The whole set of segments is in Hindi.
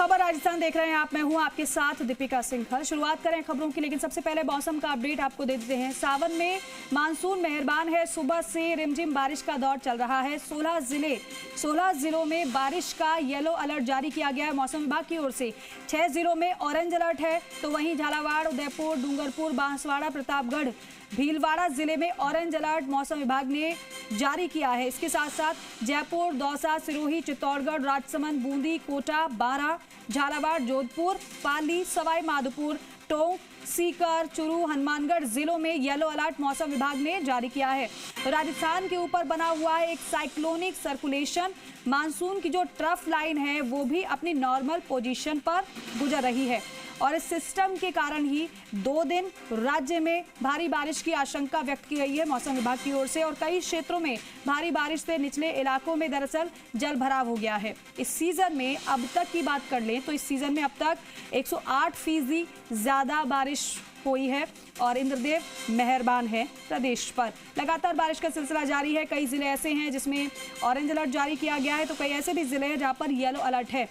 खबर राजस्थान देख रहे हैं आप। मैं हूं आपके साथ दीपिका सिंघल। शुरुआत करें खबरों की, लेकिन सबसे पहले मौसम का अपडेट आपको दे देते हैं। सावन में मानसून मेहरबान है। सुबह से रिमझिम बारिश का दौर चल रहा है। 16 जिलों में बारिश का येलो अलर्ट जारी किया गया है मौसम विभाग की ओर से। 6 जिलों में ऑरेंज अलर्ट है, तो वहीं झालावाड़, उदयपुर, डूंगरपुर, बांसवाड़ा, प्रतापगढ़, भीलवाड़ा जिले में ऑरेंज अलर्ट मौसम विभाग ने जारी किया है। इसके साथ साथ जयपुर, दौसा, सिरोही, चित्तौड़गढ़, राजसमंद, बूंदी, कोटा, बारां, झालावाड़, जोधपुर, पाली, सवाई माधोपुर, टोंक, सीकर, चूरू, हनुमानगढ़ जिलों में येलो अलर्ट मौसम विभाग ने जारी किया है। राजस्थान के ऊपर बना हुआ है एक साइक्लोनिक सर्कुलेशन। मानसून की जो ट्रफ लाइन है वो भी अपनी नॉर्मल पोजीशन पर गुजर रही है और इस सिस्टम के कारण ही 2 दिन राज्य में भारी बारिश की आशंका व्यक्त की गई है मौसम विभाग की ओर से। और कई क्षेत्रों में भारी बारिश से निचले इलाकों में दरअसल जल भराव हो गया है। इस सीजन में अब तक की बात कर लें तो इस सीजन में अब तक 108% ज्यादा बारिश हुई है और इंद्रदेव मेहरबान है प्रदेश पर। लगातार बारिश का सिलसिला जारी है। कई जिले ऐसे हैं जिसमें ऑरेंज अलर्ट जारी किया गया है, तो कई ऐसे भी जिले हैं जहां पर येलो अलर्ट है।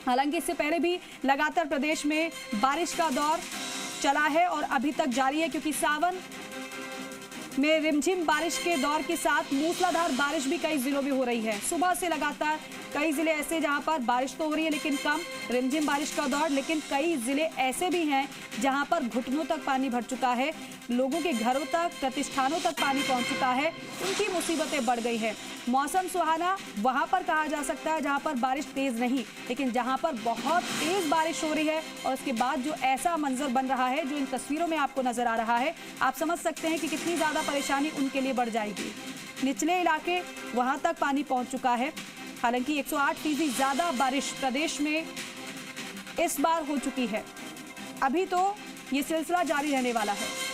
हालांकि इससे पहले भी लगातार प्रदेश में बारिश का दौर चला है और अभी तक जारी है, क्योंकि सावन में रिमझिम बारिश के दौर के साथ मूसलाधार बारिश भी कई जिलों में हो रही है। सुबह से लगातार कई जिले ऐसे जहां पर बारिश तो हो रही है लेकिन कम, रिमझिम बारिश का दौर, लेकिन कई जिले ऐसे भी हैं जहां पर घुटनों तक पानी भर चुका है, लोगों के घरों तक, प्रतिष्ठानों तक पानी पहुंच चुका है, उनकी मुसीबतें बढ़ गई है। मौसम सुहाना वहां पर कहा जा सकता है जहां पर बारिश तेज नहीं, लेकिन जहां पर बहुत तेज बारिश हो रही है और उसके बाद जो ऐसा मंजर बन रहा है जो इन तस्वीरों में आपको नजर आ रहा है, आप समझ सकते हैं कि कितनी ज्यादा परेशानी उनके लिए बढ़ जाएगी। निचले इलाके वहां तक पानी पहुंच चुका है। हालांकि 108% ज्यादा बारिश प्रदेश में इस बार हो चुकी है। अभी तो ये सिलसिला जारी रहने वाला है।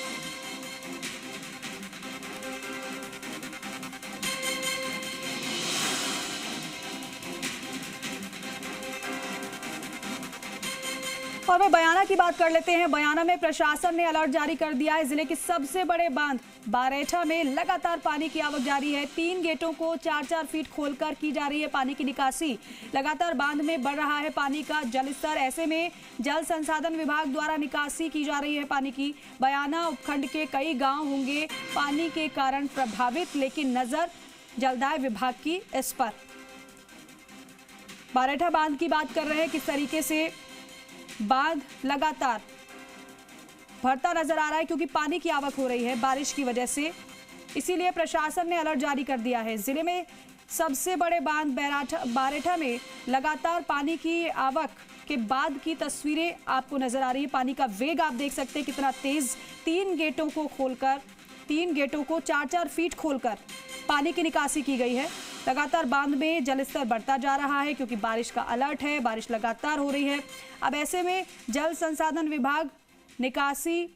और वह बयाना की बात कर लेते हैं। बयाना में प्रशासन ने अलर्ट जारी कर दिया है। जिले के सबसे बड़े बांध बारेठा में लगातार पानी की आवक जारी है। 3 गेटों को 4-4 फीट खोलकर की जा रही है पानी की निकासी। लगातार बांध में बढ़ रहा है पानी का जलस्तर। ऐसे में जल संसाधन विभाग द्वारा निकासी की जा रही है पानी की। बयाना उपखंड के कई गांव होंगे पानी के कारण प्रभावित, लेकिन नजर जलदाय विभाग की इस पर। बारेठा बांध की बात कर रहे हैं, किस तरीके से बांध लगातार भरता नजर आ रहा है, क्योंकि पानी की आवक हो रही है बारिश की वजह से। इसीलिए प्रशासन ने अलर्ट जारी कर दिया है। जिले में सबसे बड़े बांध बारेठा में लगातार पानी की आवक के बाद की तस्वीरें आपको नजर आ रही है। पानी का वेग आप देख सकते हैं कितना तेज। 3 गेटों को 4-4 फीट खोलकर पानी की निकासी की गई है। लगातार बांध में जलस्तर बढ़ता जा रहा है क्योंकि बारिश का अलर्ट है, बारिश लगातार हो रही है। अब ऐसे में जल संसाधन विभाग निकासी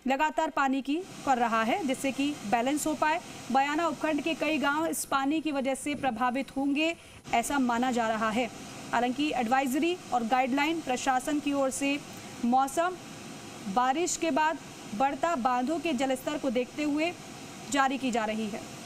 लगातार पानी की कर रहा है जिससे कि बैलेंस हो पाए। बयाना उपखंड के कई गांव इस पानी की वजह से प्रभावित होंगे, ऐसा माना जा रहा है। हालांकि एडवाइजरी और गाइडलाइन प्रशासन की ओर से मौसम बारिश के बाद बढ़ता बांधों के जलस्तर को देखते हुए जारी की जा रही है।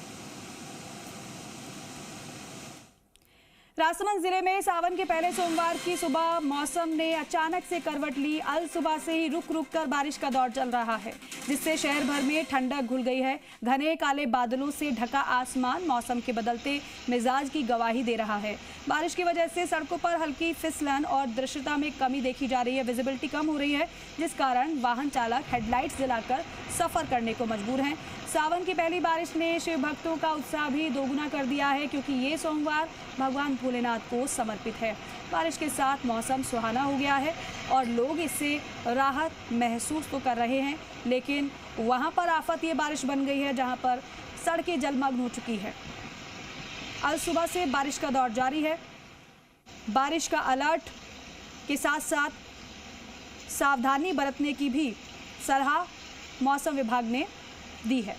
राजसमंद जिले में सावन के पहले सोमवार की सुबह मौसम ने अचानक से करवट ली। अल सुबह से ही रुक रुक कर बारिश का दौर चल रहा है, जिससे शहर भर में ठंडक घुल गई है। घने काले बादलों से ढका आसमान मौसम के बदलते मिजाज की गवाही दे रहा है। बारिश की वजह से सड़कों पर हल्की फिसलन और दृश्यता में कमी देखी जा रही है। विजिबिलिटी कम हो रही है, जिस कारण वाहन चालक हेडलाइट्स जलाकर सफर करने को मजबूर हैं। सावन की पहली बारिश ने शिव भक्तों का उत्साह भी दोगुना कर दिया है, क्योंकि ये सोमवार भगवान भोलेनाथ को समर्पित है। बारिश के साथ मौसम सुहाना हो गया है और लोग इससे राहत महसूस तो कर रहे हैं, लेकिन वहां पर आफत ये बारिश बन गई है जहां पर सड़कें जलमग्न हो चुकी है। आज सुबह से बारिश का दौर जारी है। बारिश का अलर्ट के साथ साथ सावधानी बरतने की भी सलाह मौसम विभाग ने दी है।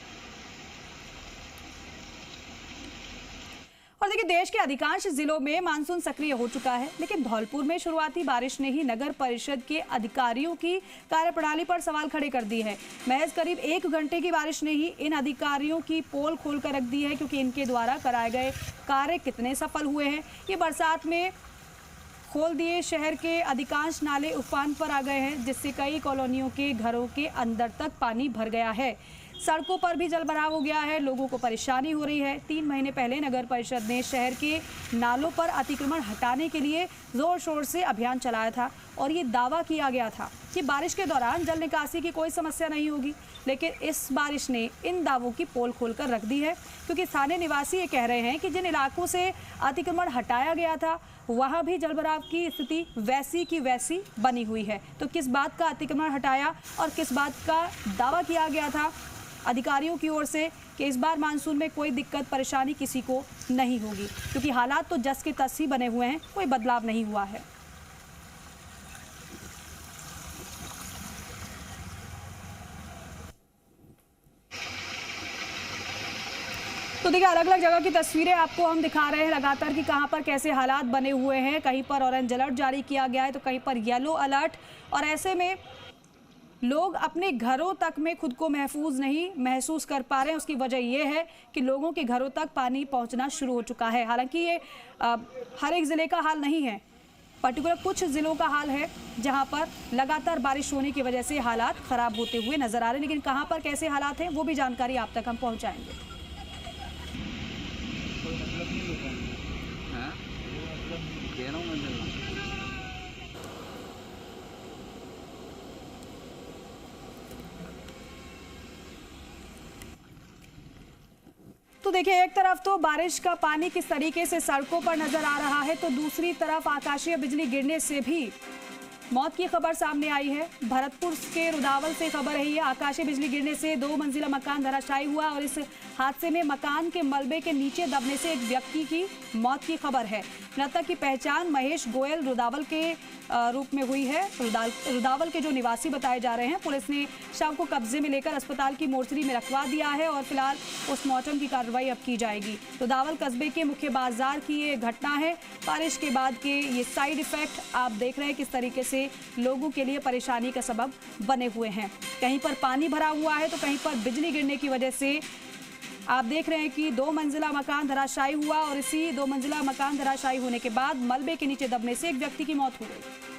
और देखिए, देश के अधिकांश जिलों में मानसून सक्रिय हो चुका है, लेकिन धौलपुर में शुरुआती बारिश ने ही नगर परिषद के अधिकारियों की कार्यप्रणाली पर सवाल खड़े कर दिए हैं। महज करीब 1 घंटे की बारिश ने ही इन अधिकारियों की पोल खोल कर रख दी है, क्योंकि इनके द्वारा कराए गए कार्य कितने सफल हुए हैं। ये बरसात में खोल दिए। शहर के अधिकांश नाले उफान पर आ गए हैं, जिससे कई कॉलोनियों के घरों के अंदर तक पानी भर गया है। सड़कों पर भी जलभराव हो गया है, लोगों को परेशानी हो रही है। 3 महीने पहले नगर परिषद ने शहर के नालों पर अतिक्रमण हटाने के लिए जोर शोर से अभियान चलाया था और ये दावा किया गया था कि बारिश के दौरान जल निकासी की कोई समस्या नहीं होगी। लेकिन इस बारिश ने इन दावों की पोल खोलकर रख दी है, क्योंकि स्थानीय निवासी ये कह रहे हैं कि जिन इलाकों से अतिक्रमण हटाया गया था वहाँ भी जलभराव की स्थिति वैसी की वैसी बनी हुई है। तो किस बात का अतिक्रमण हटाया और किस बात का दावा किया गया था अधिकारियों की ओर से कि इस बार मानसून में कोई दिक्कत परेशानी किसी को नहीं होगी, क्योंकि हालात तो जस के तस ही बने हुए हैं, कोई बदलाव नहीं हुआ है। तो देखिए, अलग अलग जगह की तस्वीरें आपको हम दिखा रहे हैं लगातार कि कहां पर कैसे हालात बने हुए हैं। कहीं पर ऑरेंज अलर्ट जारी किया गया है तो कहीं पर येलो अलर्ट, और ऐसे में लोग अपने घरों तक में खुद को महफूज नहीं महसूस कर पा रहे हैं। उसकी वजह यह है कि लोगों के घरों तक पानी पहुंचना शुरू हो चुका है। हालांकि ये हर एक ज़िले का हाल नहीं है, पर्टिकुलर कुछ ज़िलों का हाल है जहां पर लगातार बारिश होने की वजह से हालात ख़राब होते हुए नज़र आ रहे हैं। लेकिन कहां पर कैसे हालात हैं वो भी जानकारी आप तक हम पहुँचाएँगे। तो देखिए, एक तरफ तो बारिश का पानी किस तरीके से सड़कों पर नजर आ रहा है, तो दूसरी तरफ आकाशीय बिजली गिरने से भी मौत की खबर सामने आई है। भरतपुर के रुदावल से खबर है, आकाशीय बिजली गिरने से 2 मंजिला मकान धराशायी हुआ और इस हादसे में मकान के मलबे के नीचे दबने से एक व्यक्ति की मौत की खबर है। मृतक की पहचान महेश गोयल रुदावल के रूप में हुई है। रुदावल के जो निवासी बताए जा रहे हैं। पुलिस ने शव को कब्जे में लेकर अस्पताल की मोर्चरी में रखवा दिया है और फिलहाल पोस्टमार्टम की कार्रवाई अब की जाएगी। रुदावल कस्बे के मुख्य बाजार की ये घटना है। बारिश के बाद के ये साइड इफेक्ट आप देख रहे हैं किस तरीके से लोगों के लिए परेशानी का सबब बने हुए हैं। कहीं पर पानी भरा हुआ है तो कहीं पर बिजली गिरने की वजह से आप देख रहे हैं कि 2 मंजिला मकान धराशायी हुआ और इसी 2 मंजिला मकान धराशायी होने के बाद मलबे के नीचे दबने से एक व्यक्ति की मौत हो गई।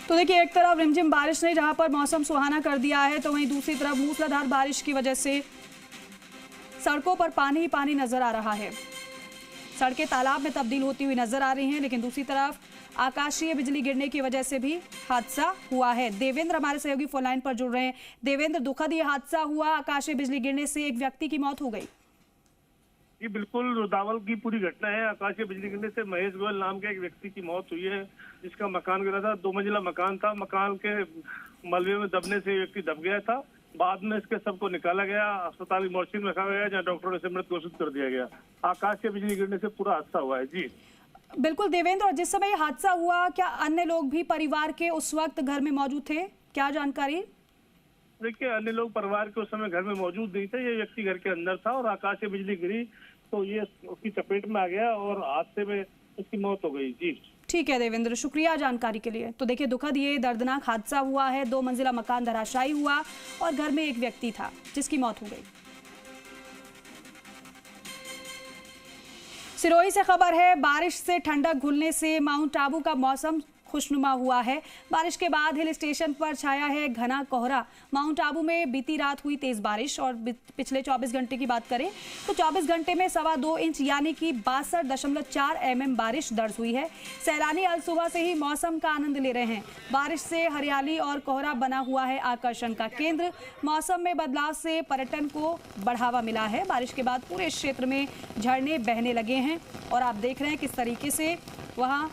तो देखिए, एक तरफ रिमझिम बारिश ने जहां पर मौसम सुहाना कर दिया है, तो वहीं दूसरी तरफ मूसलाधार बारिश की वजह से सड़कों पर पानी ही पानी नजर आ रहा है। सड़कें तालाब में तब्दील होती हुई नजर आ रही हैं। लेकिन दूसरी तरफ आकाशीय बिजली गिरने की वजह से भी हादसा हुआ है। देवेंद्र हमारे सहयोगी फोन लाइन पर जुड़ रहे हैं। देवेंद्र, दुखद ये हादसा हुआ, आकाशीय बिजली गिरने से एक व्यक्ति की मौत हो गई। ये बिल्कुल रुदावल की पूरी घटना है। आकाशीय बिजली गिरने से महेश गोयल नाम के एक व्यक्ति की मौत हुई है, जिसका मकान गिरा था। 2 मंजिला मकान था। मकान के मलबे में दबने से व्यक्ति दब गया था। बाद में इसके सबको निकाला गया, अस्पताल की मोर्चरी में रखा गया, जहाँ डॉक्टरों ने इसे मृत घोषित कर दिया गया। आकाशीय बिजली गिरने से पूरा हादसा हुआ है। जी बिल्कुल देवेंद्र, और जिस समय ये हादसा हुआ, क्या अन्य लोग भी परिवार के उस वक्त घर में मौजूद थे? क्या जानकारी? देखिए, अन्य लोग परिवार के उस समय घर में मौजूद नहीं थे। ये व्यक्ति घर के अंदर था और आकाशीय बिजली गिरी तो ये उसकी चपेट में आ गया और हादसे में उसकी मौत हो गई। जी ठीक है देवेंद्र, शुक्रिया जानकारी के लिए। तो देखिए, दुखद ये दर्दनाक हादसा हुआ है। 2 मंजिला मकान धराशायी हुआ और घर में एक व्यक्ति था जिसकी मौत हो गई। सिरोही से खबर है, बारिश से ठंडक घुलने से माउंट आबू का मौसम खुशनुमा हुआ है। बारिश के बाद हिल स्टेशन पर छाया है घना कोहरा। माउंट आबू में बीती रात हुई तेज बारिश और पिछले 24 घंटे की बात करें तो 24 घंटे में 2.25 इंच यानी कि 62.4 mm बारिश दर्ज हुई है। सैलानी अल सुबह से ही मौसम का आनंद ले रहे हैं। बारिश से हरियाली और कोहरा बना हुआ है आकर्षण का केंद्र। मौसम में बदलाव से पर्यटन को बढ़ावा मिला है। बारिश के बाद पूरे क्षेत्र में झरने बहने लगे हैं और आप देख रहे हैं किस तरीके से वहाँ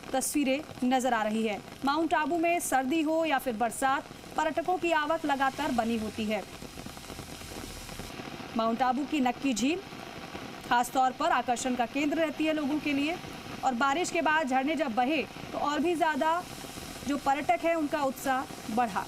तस्वीरें नजर आ रही है। माउंट आबू में सर्दी हो या फिर बरसात, पर्यटकों की आवक लगातार बनी होती है। माउंट आबू की नक्की झील खासतौर पर आकर्षण का केंद्र रहती है लोगों के लिए और बारिश के बाद झरने जब बहे तो और भी ज्यादा जो पर्यटक है उनका उत्साह बढ़ा।